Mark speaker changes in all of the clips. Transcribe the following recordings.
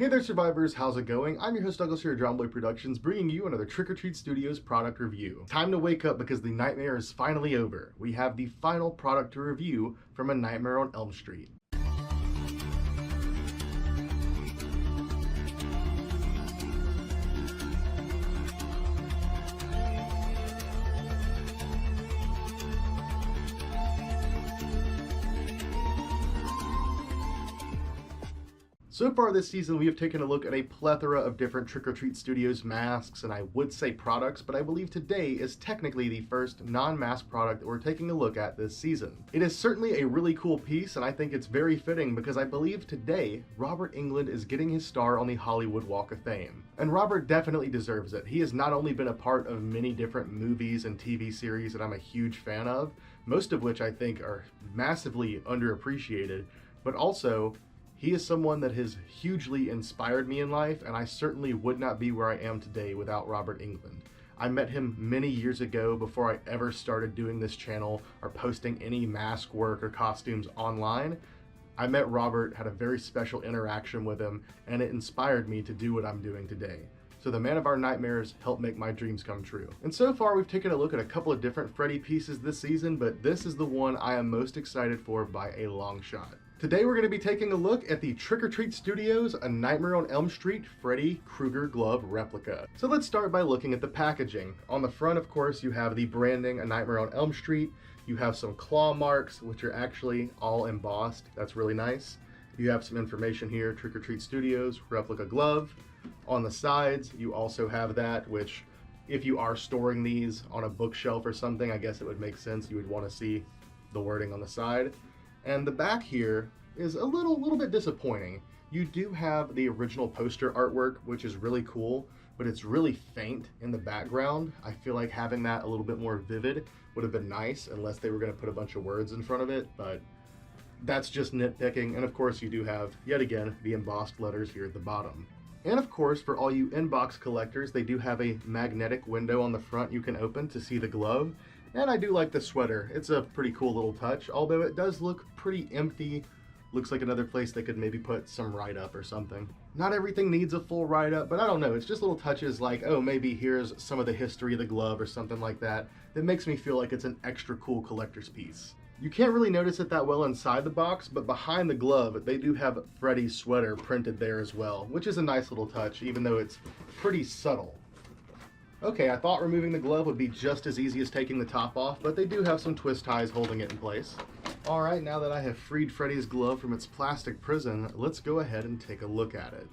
Speaker 1: Hey there survivors, how's it going? I'm your host Douglas here at John Boy Productions, bringing you another Trick or Treat Studios product review. Time to wake up because the nightmare is finally over. We have the final product to review from A Nightmare on Elm Street. So far this season, we have taken a look at a plethora of different Trick or Treat Studios masks, and I would say products, but I believe today is technically the first non-mask product that we're taking a look at this season. It is certainly a really cool piece, and I think it's very fitting because I believe today, Robert Englund is getting his star on the Hollywood Walk of Fame. And Robert definitely deserves it. He has not only been a part of many different movies and TV series that I'm a huge fan of, most of which I think are massively underappreciated, but also he is someone that has hugely inspired me in life, and I certainly would not be where I am today without Robert Englund. I met him many years ago before I ever started doing this channel or posting any mask work or costumes online. I met Robert, had a very special interaction with him, and it inspired me to do what I'm doing today. So the man of our nightmares helped make my dreams come true. And so far we've taken a look at a couple of different Freddy pieces this season, but this is the one I am most excited for by a long shot. Today we're going to be taking a look at the Trick or Treat Studios A Nightmare on Elm Street Freddy Krueger glove replica. So let's start by looking at the packaging. On the front, of course, you have the branding A Nightmare on Elm Street. You have some claw marks, which are actually all embossed. That's really nice. You have some information here, Trick or Treat Studios replica glove. On the sides, you also have that, which if you are storing these on a bookshelf or something, I guess it would make sense. You would want to see the wording on the side. And the back here is a little bit disappointing. You do have the original poster artwork, which is really cool, but it's really faint in the background. I feel like having that a little bit more vivid would have been nice, unless they were going to put a bunch of words in front of it, but that's just nitpicking. And of course you do have, yet again, the embossed letters here at the bottom. And of course, for all you inbox collectors, they do have a magnetic window on the front you can open to see the glove. And I do like the sweater. It's a pretty cool little touch, although it does look pretty empty. Looks like another place they could maybe put some write-up or something. Not everything needs a full write-up, but I don't know. It's just little touches like, oh, maybe here's some of the history of the glove or something like that that makes me feel like it's an extra cool collector's piece. You can't really notice it that well inside the box, but behind the glove, they do have Freddy's sweater printed there as well, which is a nice little touch, even though it's pretty subtle. Okay, I thought removing the glove would be just as easy as taking the top off, but they do have some twist ties holding it in place. Alright, now that I have freed Freddy's glove from its plastic prison, let's go ahead and take a look at it.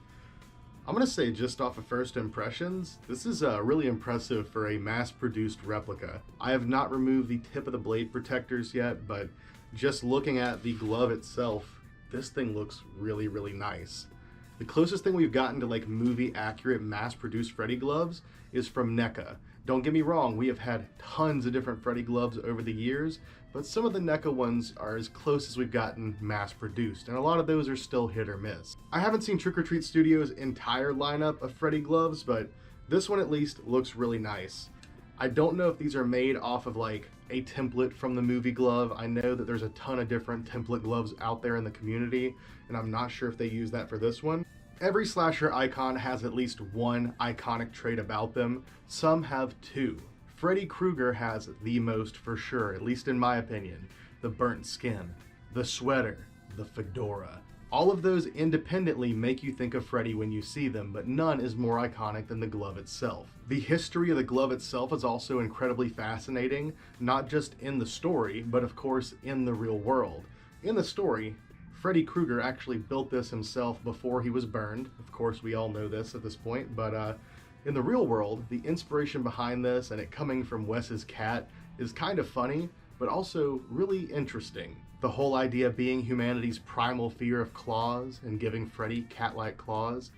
Speaker 1: I'm going to say just off of first impressions, this is really impressive for a mass-produced replica. I have not removed the tip of the blade protectors yet, but just looking at the glove itself, this thing looks really nice. The closest thing we've gotten to like movie-accurate mass-produced Freddy gloves is from NECA. Don't get me wrong, we have had tons of different Freddy gloves over the years, but some of the NECA ones are as close as we've gotten mass-produced, and a lot of those are still hit or miss. I haven't seen Trick or Treat Studios' entire lineup of Freddy gloves, but this one at least looks really nice. I don't know if these are made off of like a template from the movie glove. I know that there's a ton of different template gloves out there in the community, and I'm not sure if they use that for this one. Every slasher icon has at least one iconic trait about them. Some have two. Freddy Krueger has the most for sure, at least in my opinion. The burnt skin, the sweater, the fedora. All of those independently make you think of Freddy when you see them, but none is more iconic than the glove itself. The history of the glove itself is also incredibly fascinating, not just in the story, but of course in the real world. In the story, Freddy Krueger actually built this himself before he was burned. Of course, we all know this at this point, but in the real world, the inspiration behind this and it coming from Wes's cat is kind of funny, but also really interesting. The whole idea being humanity's primal fear of claws and giving Freddy cat-like claws.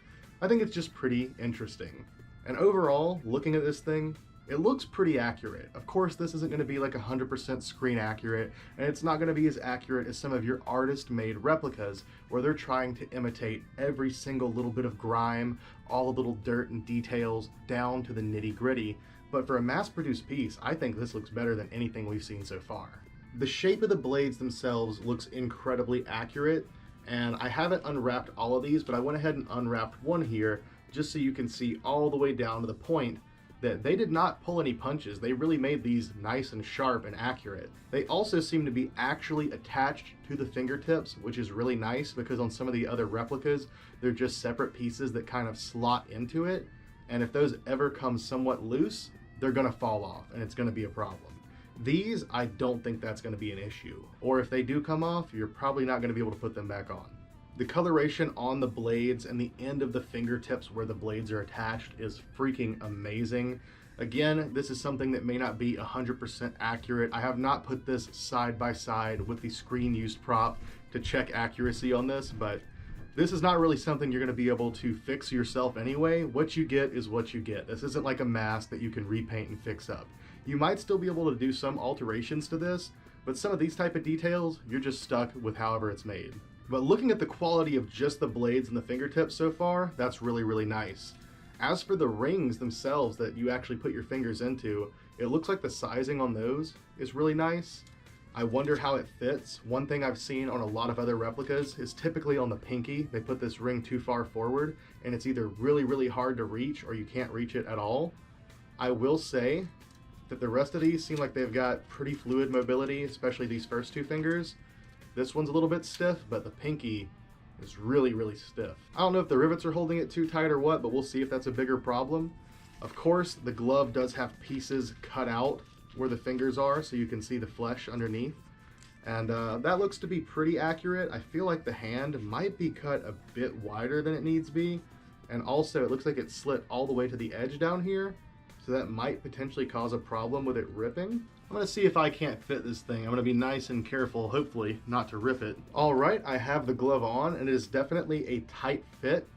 Speaker 1: I think it's just pretty interesting. And overall, looking at this thing, it looks pretty accurate. Of course, this isn't going to be like 100% screen accurate, and it's not going to be as accurate as some of your artist-made replicas, where they're trying to imitate every single little bit of grime, all the little dirt and details, down to the nitty-gritty. But for a mass-produced piece, I think this looks better than anything we've seen so far. The shape of the blades themselves looks incredibly accurate, And I haven't unwrapped all of these, but I went ahead and unwrapped one here just so you can see all the way down to the point that they did not pull any punches. They really made these nice and sharp and accurate. They also seem to be actually attached to the fingertips, which is really nice because on some of the other replicas, they're just separate pieces that kind of slot into it. And if those ever come somewhat loose, they're gonna fall off and it's gonna be a problem. These, I don't think that's gonna be an issue. Or if they do come off, you're probably not gonna be able to put them back on. The coloration on the blades and the end of the fingertips where the blades are attached is freaking amazing. Again, this is something that may not be 100% accurate. I have not put this side by side with the screen used prop to check accuracy on this, but this is not really something you're going to be able to fix yourself anyway. What you get is what you get. This isn't like a mask that you can repaint and fix up. You might still be able to do some alterations to this, but some of these type of details, you're just stuck with however it's made. But looking at the quality of just the blades and the fingertips so far, that's really, really nice. As for the rings themselves that you actually put your fingers into, it looks like the sizing on those is really nice. I wonder how it fits. One thing I've seen on a lot of other replicas is typically on the pinky, they put this ring too far forward and it's either really, really hard to reach or you can't reach it at all. I will say that the rest of these seem like they've got pretty fluid mobility, especially these first two fingers. This one's a little bit stiff, but the pinky is really, really stiff. I don't know if the rivets are holding it too tight or what, but we'll see if that's a bigger problem. Of course, the glove does have pieces cut out where the fingers are, so you can see the flesh underneath. And that looks to be pretty accurate. I feel like the hand might be cut a bit wider than it needs to be. And also, it looks like it's slit all the way to the edge down here, so that might potentially cause a problem with it ripping. I'm gonna see if I can't fit this thing. I'm gonna be nice and careful, hopefully not to rip it. All right, I have the glove on and it is definitely a tight fit.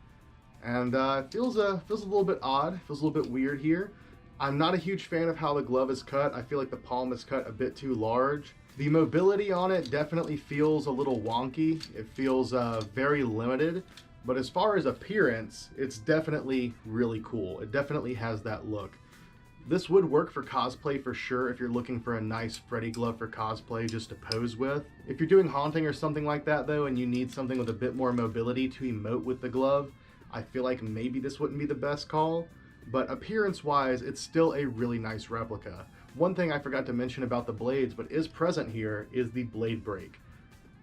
Speaker 1: And it feels a little bit odd, feels a little bit weird here. I'm not a huge fan of how the glove is cut. I feel like the palm is cut a bit too large. The mobility on it definitely feels a little wonky. It feels very limited. But as far as appearance, it's definitely really cool. It definitely has that look. This would work for cosplay for sure if you're looking for a nice Freddy glove for cosplay just to pose with. If you're doing haunting or something like that though and you need something with a bit more mobility to emote with the glove, I feel like maybe this wouldn't be the best call. But appearance wise, it's still a really nice replica. One thing I forgot to mention about the blades but is present here is the blade break.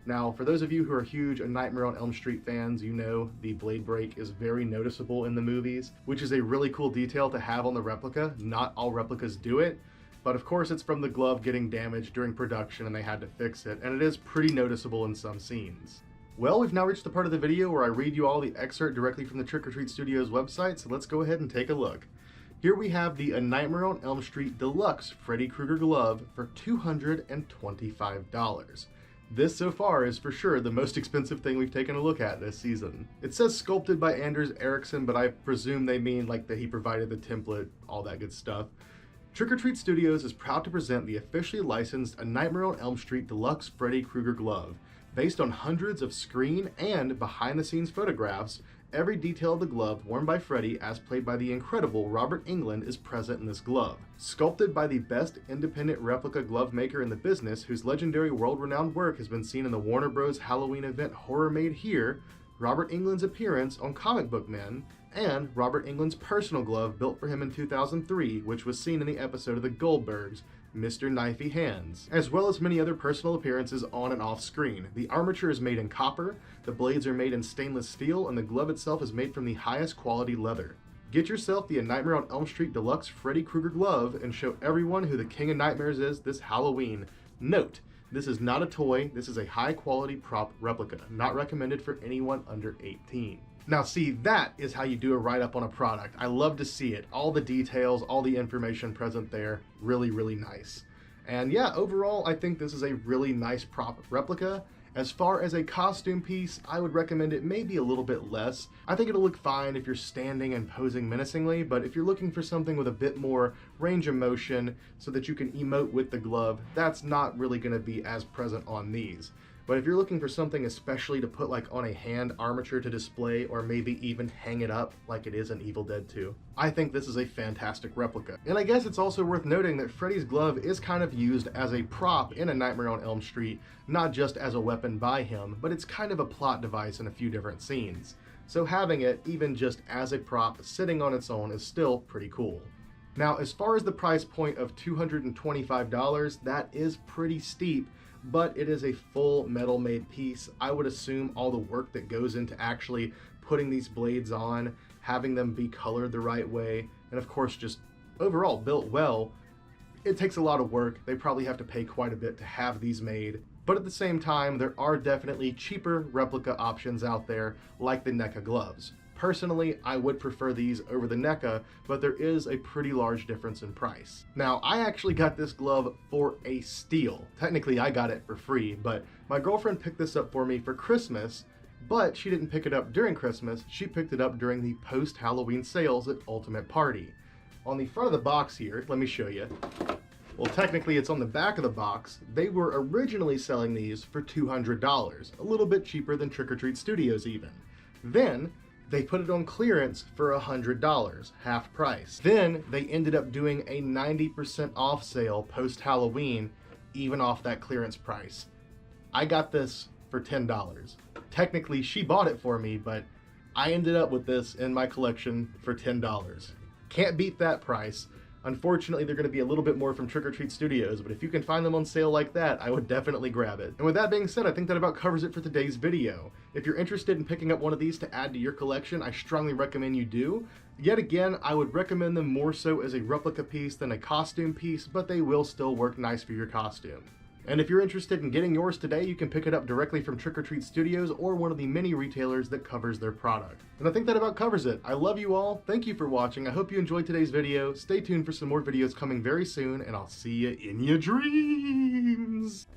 Speaker 1: Now, for those of you who are huge Nightmare on Elm Street fans, you know the blade break is very noticeable in the movies, which is a really cool detail to have on the replica. Not all replicas do it, but of course it's from the glove getting damaged during production and they had to fix it, and it is pretty noticeable in some scenes. Well, we've now reached the part of the video where I read you all the excerpt directly from the Trick or Treat Studios website, so let's go ahead and take a look. Here we have the A Nightmare on Elm Street Deluxe Freddy Krueger glove for $225. This so far is for sure the most expensive thing we've taken a look at this season. It says sculpted by Anders Ericsson, but I presume they mean like that he provided the template, all that good stuff. Trick or Treat Studios is proud to present the officially licensed A Nightmare on Elm Street Deluxe Freddy Krueger glove. Based on hundreds of screen and behind-the-scenes photographs, every detail of the glove worn by Freddy, as played by the incredible Robert Englund, is present in this glove. Sculpted by the best independent replica glove maker in the business, whose legendary world-renowned work has been seen in the Warner Bros. Halloween event Horror Made Here, Robert Englund's appearance on Comic Book Men, and Robert Englund's personal glove built for him in 2003, which was seen in the episode of The Goldbergs, Mr. Knifey Hands, as well as many other personal appearances on and off screen. The armature is made in copper, the blades are made in stainless steel, and the glove itself is made from the highest quality leather. Get yourself the A Nightmare on Elm Street Deluxe Freddy Krueger glove and show everyone who the King of Nightmares is this Halloween. Note, this is not a toy, this is a high quality prop replica, not recommended for anyone under 18. Now see, that is how you do a write-up on a product. I love to see it. All the details, all the information present there. Really, really nice. And yeah, overall, I think this is a really nice prop replica. As far as a costume piece, I would recommend it maybe a little bit less. I think it'll look fine if you're standing and posing menacingly, but if you're looking for something with a bit more range of motion so that you can emote with the glove, that's not really going to be as present on these. But if you're looking for something especially to put like on a hand armature to display, or maybe even hang it up like it is in Evil Dead 2, I think this is a fantastic replica. And I guess it's also worth noting that Freddy's glove is kind of used as a prop in A Nightmare on Elm Street, not just as a weapon by him, but it's kind of a plot device in a few different scenes. So having it, even just as a prop sitting on its own, is still pretty cool. Now, as far as the price point of $225, that is pretty steep, but it is a full metal made piece. I would assume all the work that goes into actually putting these blades on, having them be colored the right way, and of course just overall built well, it takes a lot of work. They probably have to pay quite a bit to have these made. But at the same time, there are definitely cheaper replica options out there, like the NECA gloves. Personally, I would prefer these over the NECA, but there is a pretty large difference in price. Now, I actually got this glove for a steal. Technically, I got it for free, but my girlfriend picked this up for me for Christmas, but she didn't pick it up during Christmas. She picked it up during the post-Halloween sales at Ultimate Party. On the front of the box here, let me show you. Well, technically it's on the back of the box. They were originally selling these for $200, a little bit cheaper than Trick or Treat Studios even. Then they put it on clearance for $100, half price. Then they ended up doing a 90% off sale post-Halloween, even off that clearance price. I got this for $10. Technically she bought it for me, but I ended up with this in my collection for $10. Can't beat that price. Unfortunately, they're going to be a little bit more from Trick or Treat Studios, but if you can find them on sale like that, I would definitely grab it. And with that being said, I think that about covers it for today's video. If you're interested in picking up one of these to add to your collection, I strongly recommend you do. Yet again, I would recommend them more so as a replica piece than a costume piece, but they will still work nice for your costume. And if you're interested in getting yours today, you can pick it up directly from Trick or Treat Studios or one of the many retailers that covers their product. And I think that about covers it. I love you all. Thank you for watching. I hope you enjoyed today's video. Stay tuned for some more videos coming very soon, and I'll see you in your dreams.